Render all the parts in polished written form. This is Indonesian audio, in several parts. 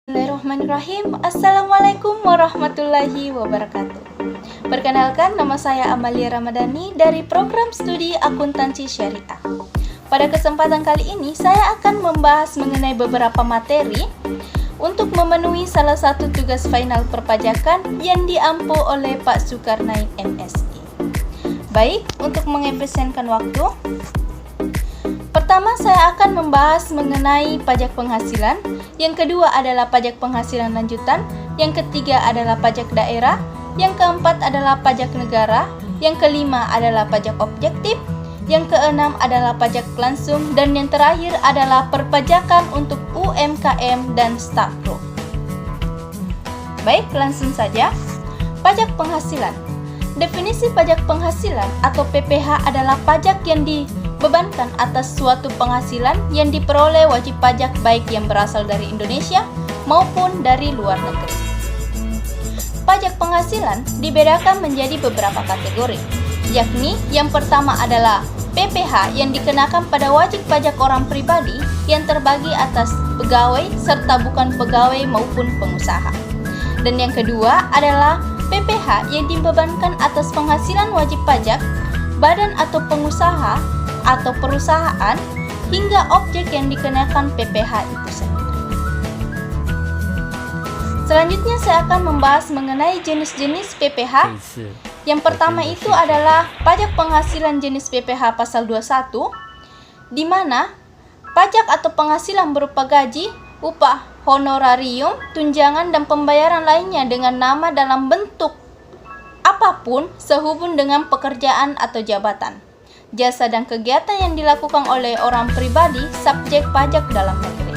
Bismillahirrahmanirrahim. Assalamualaikum warahmatullahi wabarakatuh. Perkenalkan, nama saya Amalia Ramadhani dari program studi akuntansi syariah. Pada kesempatan kali ini saya akan membahas mengenai beberapa materi untuk memenuhi salah satu tugas final perpajakan yang diampu oleh Pak Zulkarnain MSI. Baik, untuk mengefisienkan waktu, pertama saya akan membahas mengenai pajak penghasilan. Yang kedua adalah pajak penghasilan lanjutan, yang ketiga adalah pajak daerah, yang keempat adalah pajak negara, yang kelima adalah pajak objektif, yang keenam adalah pajak langsung, dan yang terakhir adalah perpajakan untuk UMKM dan staf-group. Baik, langsung saja. Pajak penghasilan. Definisi pajak penghasilan atau PPH adalah pajak yang dibebankan atas suatu penghasilan yang diperoleh wajib pajak baik yang berasal dari Indonesia maupun dari luar negeri. Pajak penghasilan dibedakan menjadi beberapa kategori, yakni yang pertama adalah PPH yang dikenakan pada wajib pajak orang pribadi yang terbagi atas pegawai serta bukan pegawai maupun pengusaha. Dan yang kedua adalah PPH yang dibebankan atas penghasilan wajib pajak badan atau pengusaha atau perusahaan hingga objek yang dikenakan PPH itu sendiri. Selanjutnya saya akan membahas mengenai jenis-jenis PPH. Yang pertama itu adalah pajak penghasilan jenis PPH pasal 21, di mana pajak atau penghasilan berupa gaji, upah, honorarium, tunjangan, dan pembayaran lainnya dengan nama dalam bentuk apapun sehubung dengan pekerjaan atau jabatan, jasa dan kegiatan yang dilakukan oleh orang pribadi subjek pajak dalam negeri.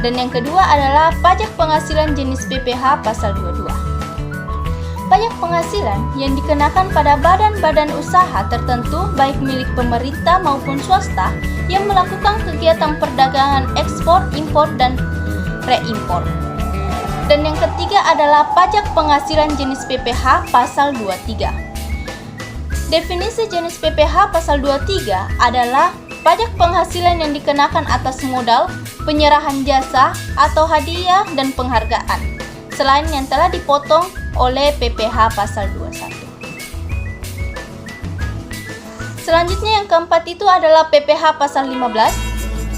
Dan yang kedua adalah pajak penghasilan jenis PPH pasal 22. Pajak penghasilan yang dikenakan pada badan-badan usaha tertentu baik milik pemerintah maupun swasta yang melakukan kegiatan perdagangan ekspor, impor, dan reimpor. Dan yang ketiga adalah pajak penghasilan jenis PPH pasal 23. Definisi jenis PPH pasal 23 adalah pajak penghasilan yang dikenakan atas modal, penyerahan jasa, atau hadiah dan penghargaan, selain yang telah dipotong oleh PPH pasal 21. Selanjutnya yang keempat itu adalah PPH pasal 15.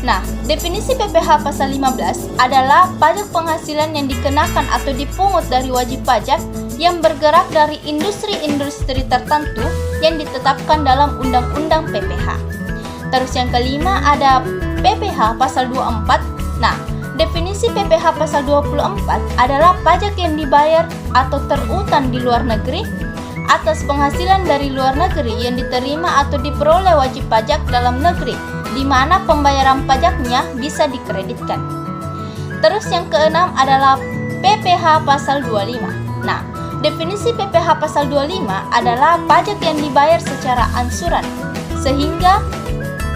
Nah, definisi PPH pasal 15 adalah pajak penghasilan yang dikenakan atau dipungut dari wajib pajak yang bergerak dari industri-industri tertentu yang ditetapkan dalam Undang-Undang PPH. Terus yang kelima ada PPH pasal 24. Nah, definisi PPH pasal 24 adalah pajak yang dibayar atau terutang di luar negeri atas penghasilan dari luar negeri yang diterima atau diperoleh wajib pajak dalam negeri, di mana pembayaran pajaknya bisa dikreditkan. Terus yang keenam adalah PPH pasal 25. Nah, definisi PPH pasal 25 adalah pajak yang dibayar secara ansuran, sehingga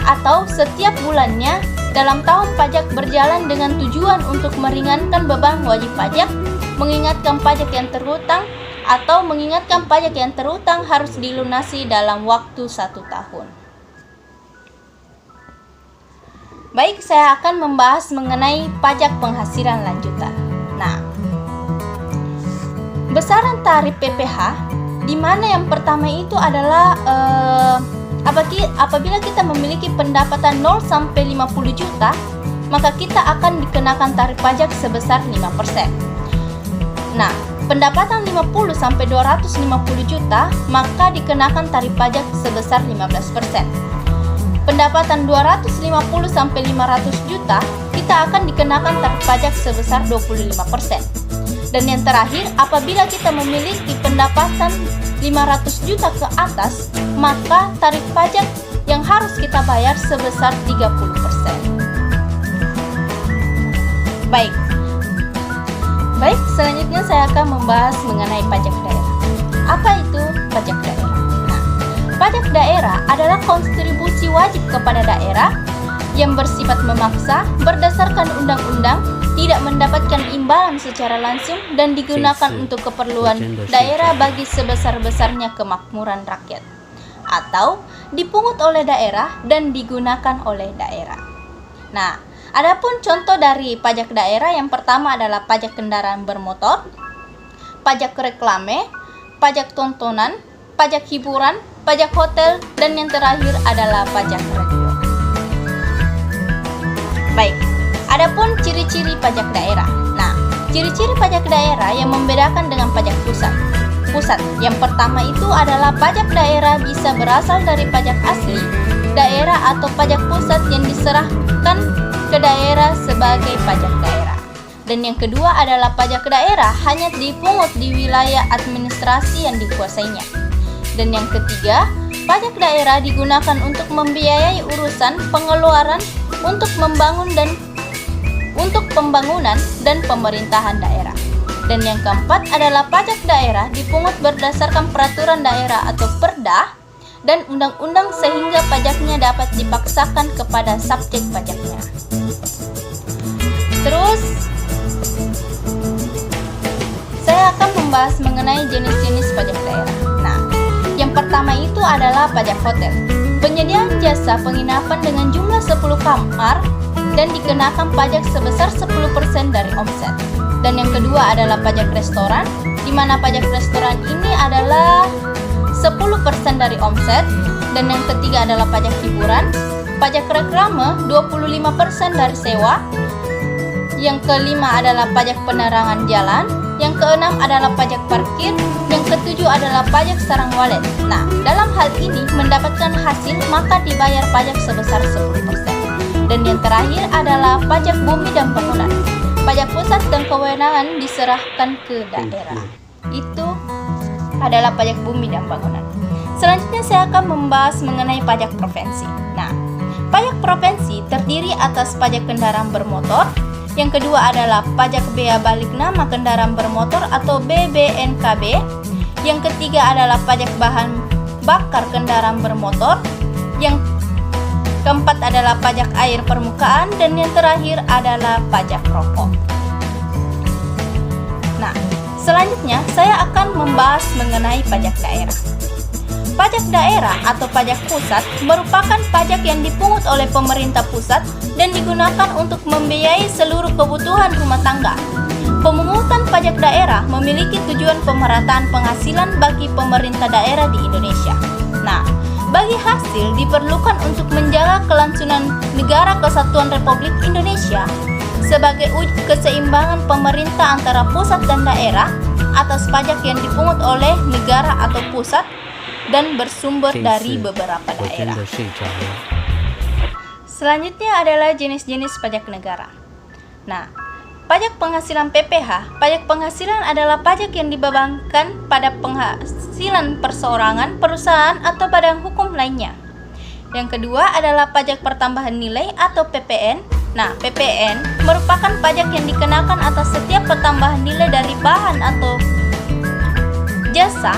atau setiap bulannya dalam tahun pajak berjalan dengan tujuan untuk meringankan beban wajib pajak, mengingatkan pajak yang terhutang, atau mengingatkan pajak yang terhutang harus dilunasi dalam waktu 1 tahun. Baik, saya akan membahas mengenai pajak penghasilan lanjutan. Nah, besaran tarif PPH, di mana yang pertama itu adalah apabila kita memiliki pendapatan 0 sampai 50 juta, maka kita akan dikenakan tarif pajak sebesar 5%. Nah, pendapatan 50 sampai 250 juta, maka dikenakan tarif pajak sebesar 15%. Pendapatan 250 sampai 500 juta, kita akan dikenakan tarif pajak sebesar 25%. Dan yang terakhir, apabila kita memiliki pendapatan 500 juta ke atas, maka tarif pajak yang harus kita bayar sebesar 30%. Baik, selanjutnya saya akan membahas mengenai pajak daerah. Apa itu pajak daerah? Nah, pajak daerah adalah kontribusi wajib kepada daerah yang bersifat memaksa berdasarkan undang-undang, tidak mendapatkan imbalan secara langsung dan digunakan untuk keperluan daerah bagi sebesar-besarnya kemakmuran rakyat, atau dipungut oleh daerah dan digunakan oleh daerah. Nah, adapun contoh dari pajak daerah yang pertama adalah pajak kendaraan bermotor, pajak reklame, pajak tontonan, pajak hiburan, pajak hotel, dan yang terakhir adalah pajak radio. Baik, adapun ciri-ciri pajak daerah. Nah, ciri-ciri pajak daerah yang membedakan dengan pajak pusat. Yang pertama itu adalah pajak daerah bisa berasal dari pajak asli daerah atau pajak pusat yang diserahkan ke daerah sebagai pajak daerah. Dan yang kedua adalah pajak daerah hanya dipungut di wilayah administrasi yang dikuasainya. Dan yang ketiga, pajak daerah digunakan untuk membiayai urusan pengeluaran untuk pembangunan dan pemerintahan daerah. Dan yang keempat adalah pajak daerah dipungut berdasarkan peraturan daerah atau perda dan undang-undang sehingga pajaknya dapat dipaksakan kepada subjek pajaknya. Terus, saya akan membahas mengenai jenis-jenis pajak daerah. Nah, yang pertama itu adalah pajak hotel. Penyediaan jasa penginapan dengan jumlah 10 kamar dan dikenakan pajak sebesar 10% dari omset. Dan yang kedua adalah pajak restoran, di mana pajak restoran ini adalah 10% dari omset. Dan yang ketiga adalah pajak hiburan, pajak reklame 25% dari sewa. Yang kelima adalah pajak penerangan jalan. Yang keenam adalah pajak parkir. Yang ketujuh adalah pajak sarang walet. Nah, dalam hal ini mendapatkan hasil maka dibayar pajak sebesar 10%. Dan yang terakhir adalah pajak bumi dan bangunan. Pajak pusat dan kewenangan diserahkan ke daerah. Itu adalah pajak bumi dan bangunan. Selanjutnya saya akan membahas mengenai pajak provinsi. Nah, pajak provinsi terdiri atas pajak kendaraan bermotor. Yang kedua adalah pajak bea balik nama kendaraan bermotor atau BBNKB. Yang ketiga adalah pajak bahan bakar kendaraan bermotor. Yang keempat adalah pajak air permukaan dan yang terakhir adalah pajak rokok. Nah, selanjutnya saya akan membahas mengenai pajak daerah. Pajak daerah atau pajak pusat merupakan pajak yang dipungut oleh pemerintah pusat dan digunakan untuk membiayai seluruh kebutuhan rumah tangga. Pemungutan pajak daerah memiliki tujuan pemerataan penghasilan bagi pemerintah daerah di Indonesia. Nah, bagi hasil diperlukan untuk menjaga kelangsungan Negara Kesatuan Republik Indonesia sebagai wujud keseimbangan pemerintah antara pusat dan daerah atas pajak yang dipungut oleh negara atau pusat dan bersumber dari beberapa daerah. Selanjutnya adalah jenis-jenis pajak negara. Nah, pajak penghasilan PPH. Pajak penghasilan adalah pajak yang dibebankan pada penghasilan perseorangan, perusahaan, atau badan hukum lainnya. Yang kedua adalah pajak pertambahan nilai atau PPN. Nah, PPN merupakan pajak yang dikenakan atas setiap pertambahan nilai dari bahan atau jasa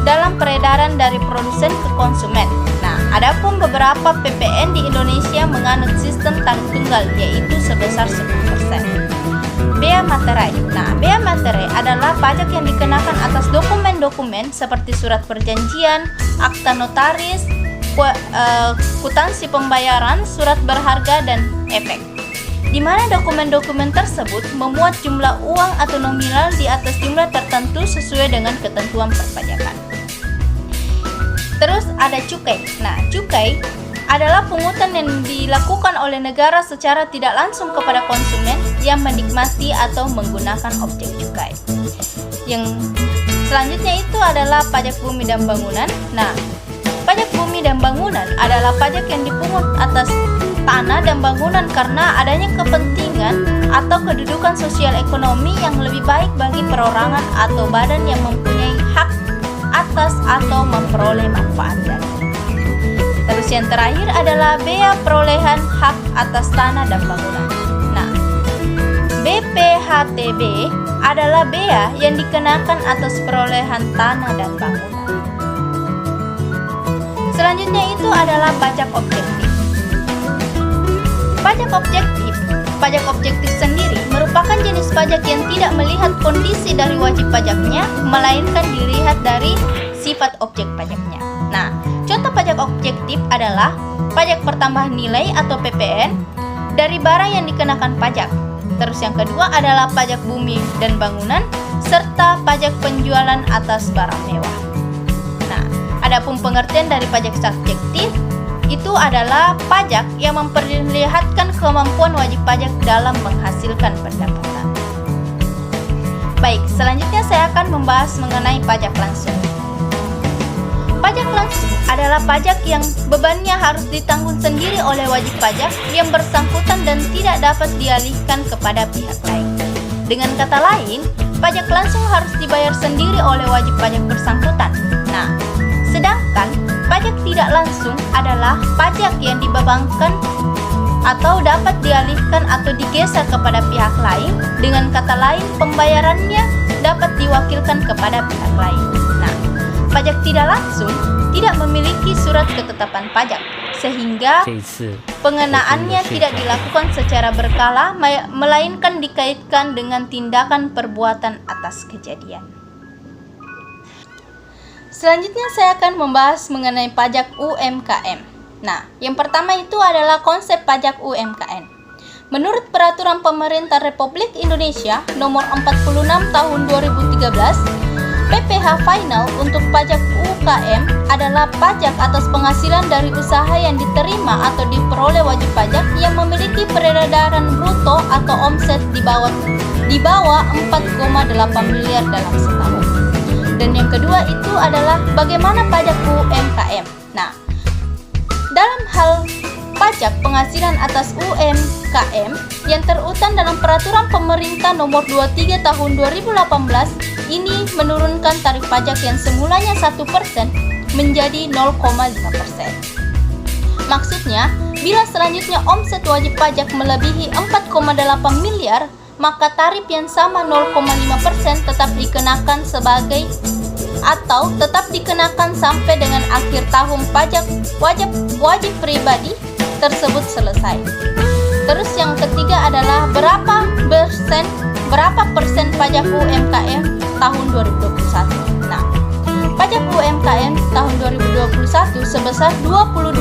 dalam peredaran dari produsen ke konsumen. Nah, adapun beberapa PPN di Indonesia menganut sistem tarif tunggal yaitu sebesar 10%. Bea materai. Nah, bea materai adalah pajak yang dikenakan atas dokumen-dokumen seperti surat perjanjian, akta notaris, kwitansi pembayaran, surat berharga, dan efek. Di mana dokumen-dokumen tersebut memuat jumlah uang atau nominal di atas jumlah tertentu sesuai dengan ketentuan perpajakan. Terus ada cukai. Nah, cukai adalah pungutan yang dilakukan oleh negara secara tidak langsung kepada konsumen yang menikmati atau menggunakan objek cukai. Yang selanjutnya itu adalah pajak bumi dan bangunan. Nah, pajak bumi dan bangunan adalah pajak yang dipungut atas tanah dan bangunan karena adanya kepentingan atau kedudukan sosial ekonomi yang lebih baik bagi perorangan atau badan yang mempunyai hak atas atau memperoleh manfaat dari. Terus yang terakhir adalah bea perolehan hak atas tanah dan bangunan. Nah, BPHTB adalah bea yang dikenakan atas perolehan tanah dan bangunan. Selanjutnya itu adalah pajak objektif. Pajak objektif sendiri merupakan jenis pajak yang tidak melihat kondisi dari wajib pajaknya, melainkan dilihat dari sifat objek pajaknya. Nah, contoh pajak objektif adalah pajak pertambahan nilai atau PPN, dari barang yang dikenakan pajak. Terus yang kedua adalah pajak bumi dan bangunan, serta pajak penjualan atas barang mewah. Nah, adapun pengertian dari pajak subjektif itu adalah pajak yang memperlihatkan kemampuan wajib pajak dalam menghasilkan pendapatan. Baik, selanjutnya saya akan membahas mengenai pajak langsung. Pajak langsung adalah pajak yang bebannya harus ditanggung sendiri oleh wajib pajak yang bersangkutan dan tidak dapat dialihkan kepada pihak lain. Dengan kata lain, pajak langsung harus dibayar sendiri oleh wajib pajak bersangkutan. Nah, sedangkan pajak tidak langsung adalah pajak yang dibebankan atau dapat dialihkan atau digeser kepada pihak lain. Dengan kata lain, pembayarannya dapat diwakilkan kepada pihak lain. Nah, pajak tidak langsung tidak memiliki surat ketetapan pajak, sehingga pengenaannya tidak dilakukan secara berkala, melainkan dikaitkan dengan tindakan perbuatan atas kejadian. Selanjutnya saya akan membahas mengenai pajak UMKM. Nah, yang pertama itu adalah konsep pajak UMKM. Menurut Peraturan Pemerintah Republik Indonesia Nomor 46 Tahun 2013, PPh final untuk pajak UKM adalah pajak atas penghasilan dari usaha yang diterima atau diperoleh wajib pajak yang memiliki peredaran bruto atau omset di bawah 4,8 miliar dalam setahun. Dan yang kedua itu adalah bagaimana pajak UMKM. Nah, dalam hal pajak penghasilan atas UMKM yang terutang dalam Peraturan Pemerintah Nomor 23 Tahun 2018 ini menurunkan tarif pajak yang semulanya 1% menjadi 0,5%. Maksudnya, bila selanjutnya omset wajib pajak melebihi 4,8 miliar, maka tarif yang sama 0,5% tetap dikenakan sebagai atau tetap dikenakan sampai dengan akhir tahun pajak wajib pribadi tersebut selesai. Terus yang ketiga adalah berapa persen pajak UMKM tahun 2021. Nah, pajak UMKM tahun 2021 sebesar 22%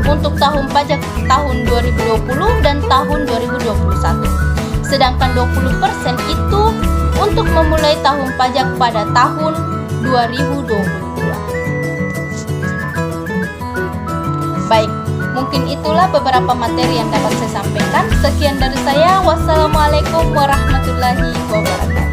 untuk tahun pajak tahun 2020 dan tahun 2021. Sedangkan 20% itu untuk memulai tahun pajak pada tahun 2022. Baik, mungkin itulah beberapa materi yang dapat saya sampaikan. Sekian dari saya. Wassalamualaikum warahmatullahi wabarakatuh.